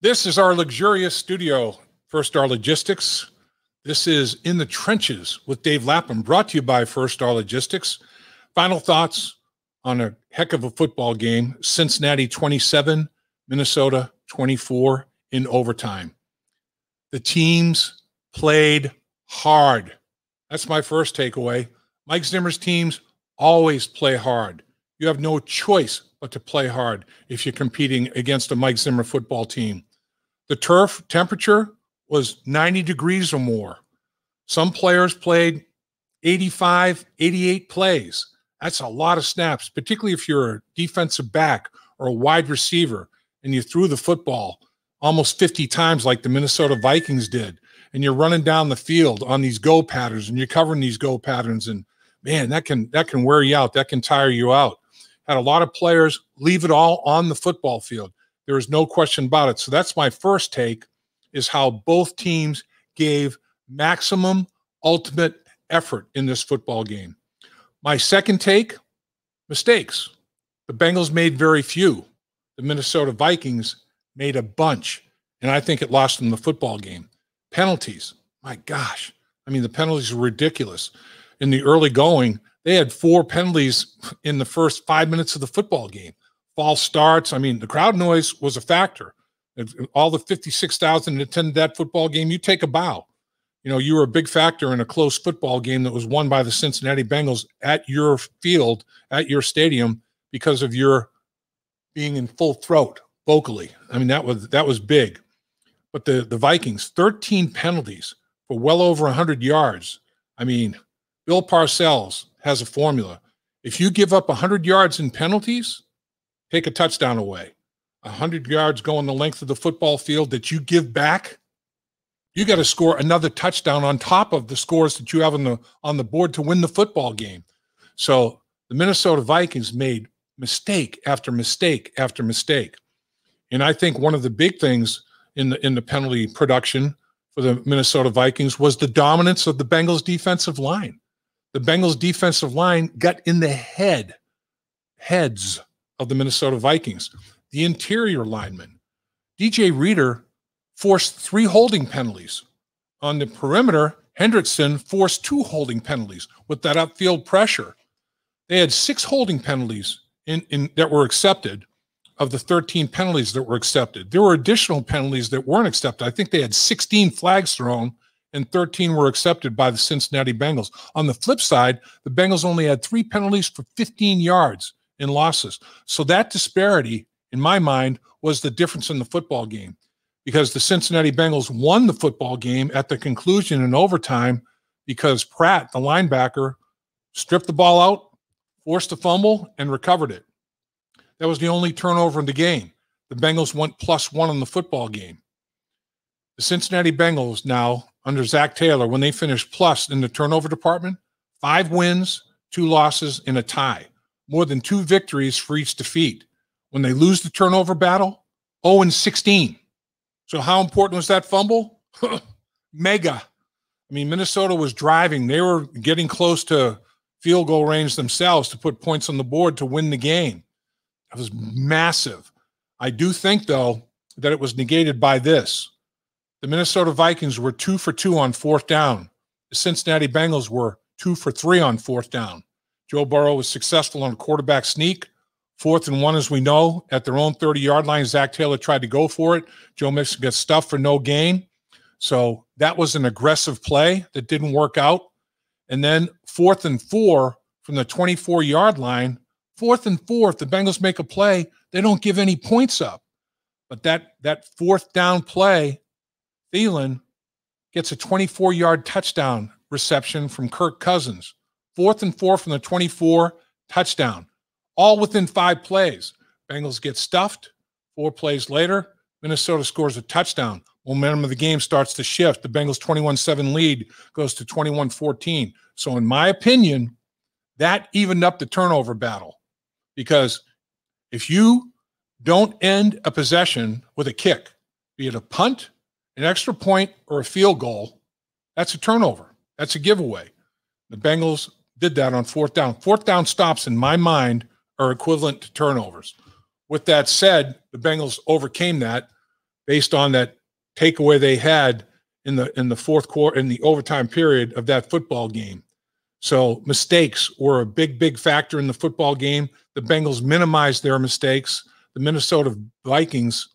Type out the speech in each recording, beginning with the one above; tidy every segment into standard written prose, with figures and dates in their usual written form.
This is our luxurious studio First Star Logistics. This is In the Trenches with Dave Lapham, brought to you by First Star Logistics. Final thoughts on a heck of a football game. Cincinnati 27, Minnesota 24 in overtime. The teams played hard. That's my first takeaway. Mike Zimmer's teams always play hard. You have no choice but to play hard if you're competing against a Mike Zimmer football team. The turf temperature was 90 degrees or more. Some players played 85, 88 plays. That's a lot of snaps, particularly if you're a defensive back or a wide receiver and you threw the football almost 50 times like the Minnesota Vikings did, and you're running down the field on these go patterns and you're covering these go patterns, and man, that can wear you out. That can tire you out. Had a lot of players leave it all on the football field. There is no question about it. So that's my first take, is how both teams gave maximum ultimate effort in this football game. My second take, mistakes. The Bengals made very few. The Minnesota Vikings made a bunch, and I think it lost them the football game. Penalties, my gosh. I mean, the penalties were ridiculous. In the early going, they had 4 penalties in the first 5 minutes of the football game. False starts. I mean, the crowd noise was a factor. All the 56,000 that attended that football game, you take a bow. You know, you were a big factor in a close football game that was won by the Cincinnati Bengals at your field, at your stadium, because of your being in full throat vocally. I mean, that was big. But the Vikings, 13 penalties for well over 100 yards. I mean, Bill Parcells has a formula. If you give up 100 yards in penalties, take a touchdown away. 100 yards going the length of the football field that you give back, you got to score another touchdown on top of the scores that you have on the board to win the football game. So the Minnesota Vikings made mistake after mistake after mistake. And I think one of the big things in the penalty production for the Minnesota Vikings was the dominance of the Bengals defensive line. The Bengals defensive line got in the heads of the Minnesota Vikings. The interior linemen, DJ Reader forced 3 holding penalties. On the perimeter, Hendrickson forced 2 holding penalties with that upfield pressure. They had 6 holding penalties in that were accepted of the 13 penalties that were accepted. There were additional penalties that weren't accepted. I think they had 16 flags thrown and 13 were accepted by the Cincinnati Bengals. On the flip side, the Bengals only had 3 penalties for 15 yards in losses. So that disparity, in my mind, was the difference in the football game, because the Cincinnati Bengals won the football game at the conclusion in overtime because Pratt, the linebacker, stripped the ball out, forced a fumble, and recovered it. That was the only turnover in the game. The Bengals went +1 in the football game. The Cincinnati Bengals now, under Zach Taylor, when they finished plus in the turnover department, 5 wins, 2 losses, and a tie. More than 2 victories for each defeat. When they lose the turnover battle, 0-16. So how important was that fumble? Mega. I mean, Minnesota was driving. They were getting close to field goal range themselves to put points on the board to win the game. It was massive. I do think, though, that it was negated by this. The Minnesota Vikings were 2 for 2 on 4th down. The Cincinnati Bengals were 2 for 3 on 4th down. Joe Burrow was successful on a quarterback sneak. 4th and 1, as we know, at their own 30-yard line. Zach Taylor tried to go for it. Joe Mixon got stuffed for no gain. So that was an aggressive play that didn't work out. And then 4th and 4 from the 24-yard line. 4th and 4, if the Bengals make a play, they don't give any points up. But that 4th down play, Thielen gets a 24-yard touchdown reception from Kirk Cousins. 4th and 4 from the 24, touchdown. All within 5 plays. Bengals get stuffed. 4 plays later, Minnesota scores a touchdown. Momentum of the game starts to shift. The Bengals' 21-7 lead goes to 21-14. So in my opinion, that evened up the turnover battle. Because if you don't end a possession with a kick, be it a punt, an extra point, or a field goal, that's a turnover. That's a giveaway. The Bengals did that on 4th down. 4th down stops, in my mind, are equivalent to turnovers. With that said, the Bengals overcame that based on that takeaway they had in the fourth quarter, in the overtime period of that football game. So mistakes were a big factor in the football game. The Bengals minimized their mistakes. The Minnesota Vikings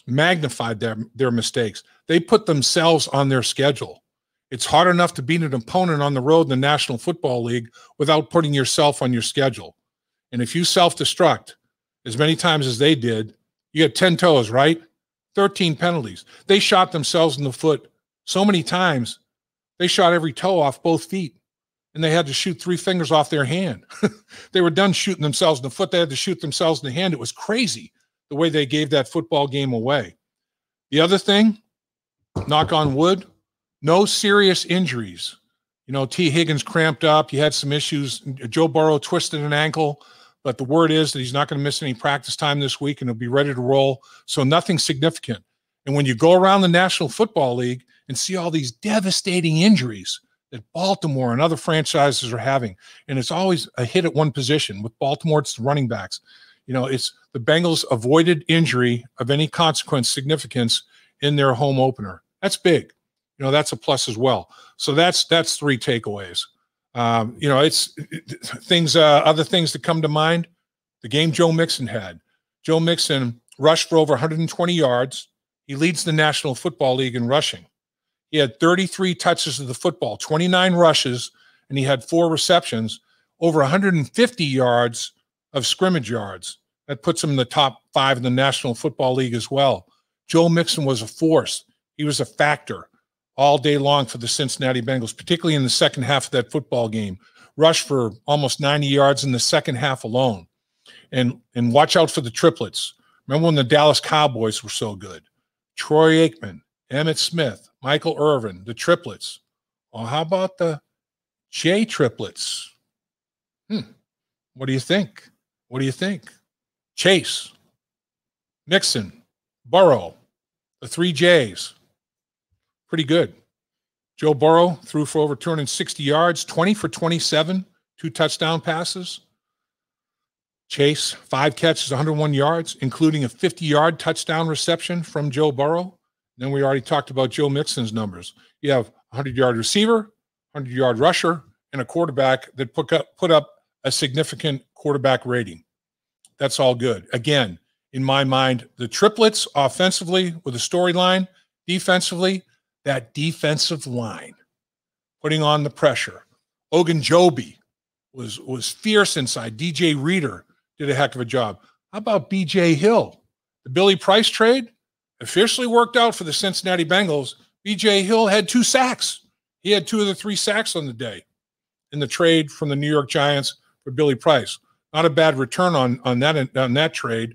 magnified their mistakes. They put themselves on their schedule. It's hard enough to beat an opponent on the road in the National Football League without putting yourself on your schedule. And if you self-destruct as many times as they did, you get 10 toes, right? 13 penalties. They shot themselves in the foot so many times, they shot every toe off both feet, and they had to shoot 3 fingers off their hand. They were done shooting themselves in the foot. They had to shoot themselves in the hand. It was crazy the way they gave that football game away. The other thing, knock on wood, no serious injuries. You know, T. Higgins cramped up. He had some issues. Joe Burrow twisted an ankle, but the word is that he's not going to miss any practice time this week, and he'll be ready to roll. So nothing significant. And when you go around the National Football League and see all these devastating injuries that Baltimore and other franchises are having, and it's always a hit at one position. With Baltimore, it's the running backs. You know, it's the Bengals avoided injury of any consequence, significance in their home opener. That's big. You know, that's a plus as well. So that's 3 takeaways. You know, it's things, other things that come to mind. The game Joe Mixon had. Joe Mixon rushed for over 120 yards. He leads the National Football League in rushing. He had 33 touches of the football, 29 rushes, and he had 4 receptions, over 150 yards of scrimmage yards. That puts him in the top 5 in the National Football League as well. Joe Mixon was a force. He was a factor all day long for the Cincinnati Bengals, particularly in the second half of that football game. Rushed for almost 90 yards in the second half alone. And watch out for the triplets. Remember when the Dallas Cowboys were so good? Troy Aikman, Emmitt Smith, Michael Irvin, the triplets. Well, how about the J triplets? What do you think? What do you think? Chase, Mixon, Burrow, the 3 Js. Pretty good. Joe Burrow threw for over 260 yards, 20 for 27, 2 touchdown passes. Chase, 5 catches, 101 yards, including a 50-yard touchdown reception from Joe Burrow. Then we already talked about Joe Mixon's numbers. You have a 100-yard receiver, 100-yard rusher, and a quarterback that put up a significant quarterback rating. That's all good. Again, in my mind, the triplets offensively with a storyline, defensively, that defensive line putting on the pressure. Ogunjobi was fierce inside. DJ Reader did a heck of a job. How about B.J. Hill? The Billy Price trade officially worked out for the Cincinnati Bengals. B.J. Hill had 2 sacks. He had 2 of the 3 sacks on the day in the trade from the New York Giants for Billy Price. Not a bad return on that trade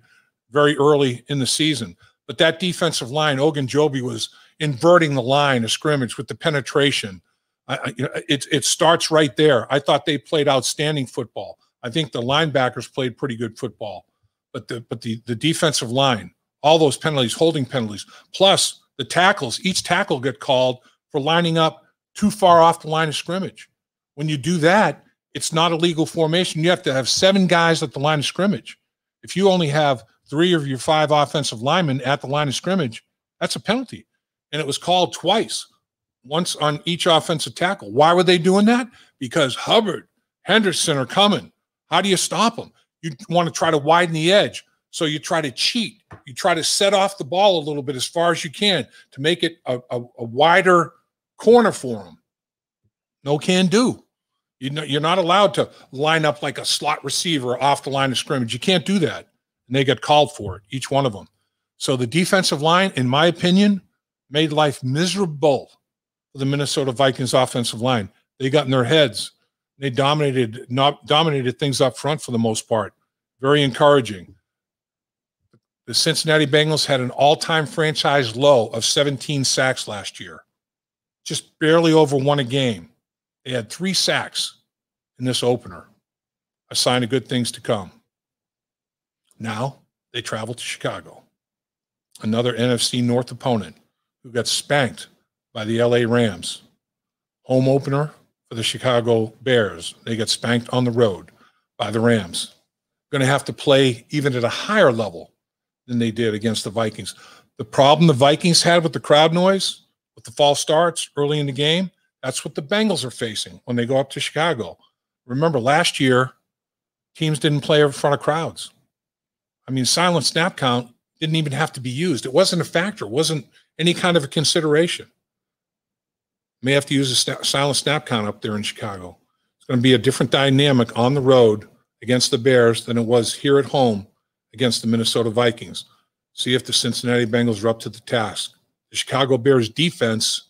very early in the season. But that defensive line, Ogunjobi was inverting the line of scrimmage with the penetration. It starts right there. I thought they played outstanding football. I think the linebackers played pretty good football. But the defensive line, all those penalties, holding penalties, plus the tackles, each tackle get called for lining up too far off the line of scrimmage. When you do that, it's not a legal formation. You have to have 7 guys at the line of scrimmage. If you only have 3 of your 5 offensive linemen at the line of scrimmage, that's a penalty. And it was called twice, once on each offensive tackle. Why were they doing that? Because Hubbard, Henderson are coming. How do you stop them? You want to try to widen the edge. So you try to cheat. You try to set off the ball a little bit as far as you can to make it a wider corner for them. No can do. You're not allowed to line up like a slot receiver off the line of scrimmage. You can't do that. And they get called for it, each one of them. So the defensive line, in my opinion, made life miserable for the Minnesota Vikings offensive line. They got in their heads. They dominated things up front for the most part. Very encouraging. The Cincinnati Bengals had an all-time franchise low of 17 sacks last year. Just barely over 1 a game. They had 3 sacks in this opener. A sign of good things to come. Now they travel to Chicago. Another NFC North opponent who got spanked by the LA Rams. Home opener for the Chicago Bears. They got spanked on the road by the Rams. Going to have to play even at a higher level than they did against the Vikings. The problem the Vikings had with the crowd noise, with the false starts early in the game, that's what the Bengals are facing when they go up to Chicago. Remember, last year, teams didn't play in front of crowds. I mean, silent snap count didn't even have to be used. It wasn't a factor. It wasn't any kind of a consideration. May have to use a silent snap count up there in Chicago. It's going to be a different dynamic on the road against the Bears than it was here at home against the Minnesota Vikings. See if the Cincinnati Bengals are up to the task. The Chicago Bears defense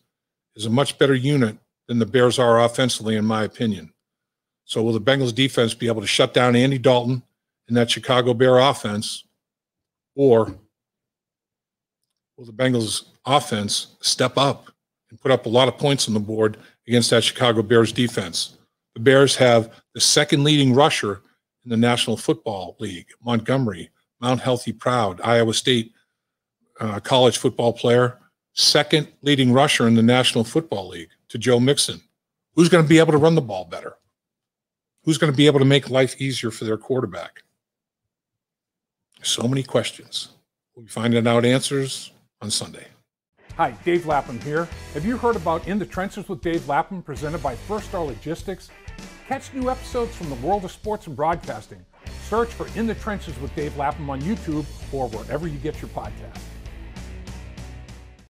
is a much better unit than the Bears are offensively, in my opinion. So will the Bengals defense be able to shut down Andy Dalton in that Chicago Bear offense, or will the Bengals offense step up and put up a lot of points on the board against that Chicago Bears defense? The Bears have the second leading rusher in the National Football League, Montgomery, Mount Healthy Proud, Iowa State college football player, second leading rusher in the National Football League to Joe Mixon. Who's going to be able to run the ball better? Who's going to be able to make life easier for their quarterback? So many questions. We'll be finding out answers on Sunday. Hi, Dave Lapham here. Have you heard about In the Trenches with Dave Lapham, presented by First Star Logistics? Catch new episodes from the world of sports and broadcasting. Search for In the Trenches with Dave Lapham on YouTube or wherever you get your podcasts.